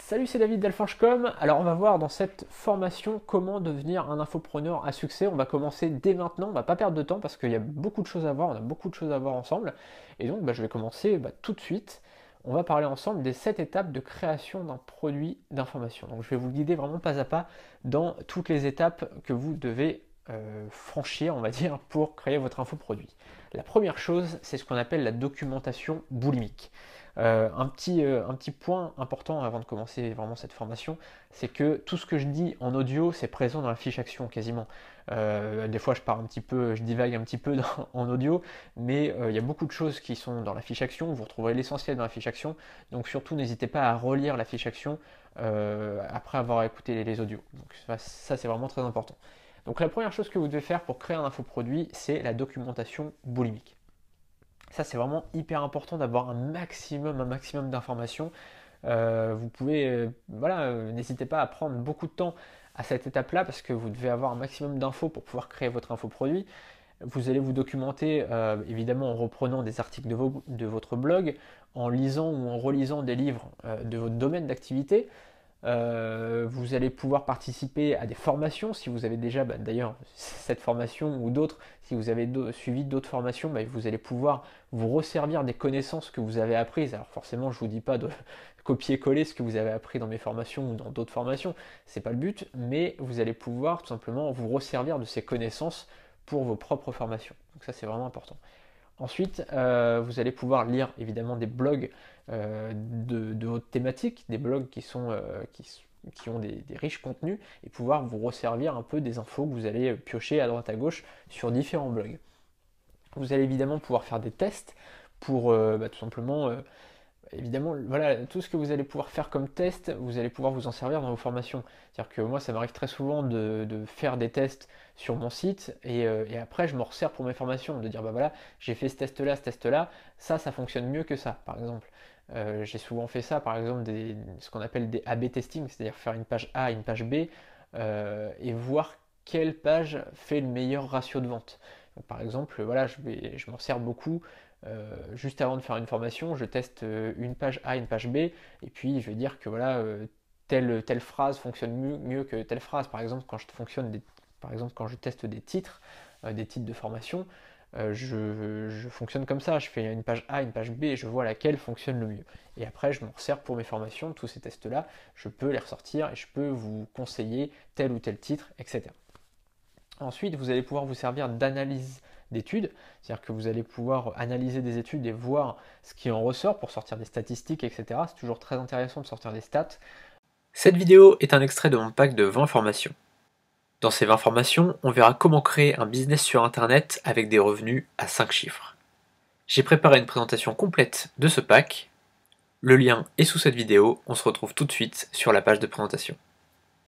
Salut, c'est David d'Alforge.com. Alors on va voir dans cette formation comment devenir un infopreneur à succès. On va commencer dès maintenant, on va pas perdre de temps parce qu'il y a beaucoup de choses à voir, on a beaucoup de choses à voir ensemble. Et donc je vais commencer tout de suite. On va parler ensemble des 7 étapes de création d'un produit d'information. Donc je vais vous guider vraiment pas à pas dans toutes les étapes que vous devez franchir, on va dire, pour créer votre infoproduit. La première chose, c'est ce qu'on appelle la documentation boulimique. Un petit point important avant de commencer vraiment cette formation, c'est que tout ce que je dis en audio, c'est présent dans la fiche action quasiment. Des fois, je pars un petit peu, je divague un petit peu en audio, mais il y a beaucoup de choses qui sont dans la fiche action. Vous retrouverez l'essentiel dans la fiche action. Donc surtout, n'hésitez pas à relire la fiche action après avoir écouté les audios. Donc ça c'est vraiment très important. Donc la première chose que vous devez faire pour créer un infoproduit, c'est la documentation boulimique. Ça, c'est vraiment hyper important d'avoir un maximum d'informations. Vous pouvez, n'hésitez pas à prendre beaucoup de temps à cette étape-là parce que vous devez avoir un maximum d'infos pour pouvoir créer votre infoproduit. Vous allez vous documenter évidemment en reprenant des articles de votre blog, en lisant ou en relisant des livres de votre domaine d'activité. Vous allez pouvoir participer à des formations si vous avez déjà d'ailleurs cette formation ou d'autres, si vous avez suivi d'autres formations, vous allez pouvoir vous resservir des connaissances que vous avez apprises. Alors forcément, je ne vous dis pas de copier-coller ce que vous avez appris dans mes formations ou dans d'autres formations, c'est pas le but, mais vous allez pouvoir tout simplement vous resservir de ces connaissances pour vos propres formations. Donc ça, c'est vraiment important. Ensuite, vous allez pouvoir lire évidemment des blogs de votre thématique, des blogs qui ont des riches contenus et pouvoir vous resservir un peu des infos que vous allez piocher à droite à gauche sur différents blogs. Vous allez évidemment pouvoir faire des tests pour tout simplement évidemment, voilà, tout ce que vous allez pouvoir faire comme test, vous allez pouvoir vous en servir dans vos formations. C'est-à-dire que moi, ça m'arrive très souvent de faire des tests sur mon site et après, je me resserre pour mes formations, de dire, voilà, j'ai fait ce test-là, ça fonctionne mieux que ça, par exemple. J'ai souvent fait ça, par exemple, ce qu'on appelle des A/B testing, c'est-à-dire faire une page A et une page B et voir quelle page fait le meilleur ratio de vente. Donc, par exemple, voilà, je m'en sers beaucoup juste avant de faire une formation, je teste une page A, une page B, et puis je vais dire que voilà, telle phrase fonctionne mieux que telle phrase. Par exemple, quand je teste des titres de formation, je fonctionne comme ça, je fais une page A, une page B, et je vois laquelle fonctionne le mieux. Et après, je m'en sers pour mes formations, tous ces tests-là, je peux les ressortir et je peux vous conseiller tel ou tel titre, etc. Ensuite, vous allez pouvoir vous servir d'analyse d'études, c'est-à-dire que vous allez pouvoir analyser des études et voir ce qui en ressort pour sortir des statistiques, etc. C'est toujours très intéressant de sortir des stats. Cette vidéo est un extrait de mon pack de 20 formations. Dans ces 20 formations, on verra comment créer un business sur Internet avec des revenus à 5 chiffres. J'ai préparé une présentation complète de ce pack. Le lien est sous cette vidéo, on se retrouve tout de suite sur la page de présentation.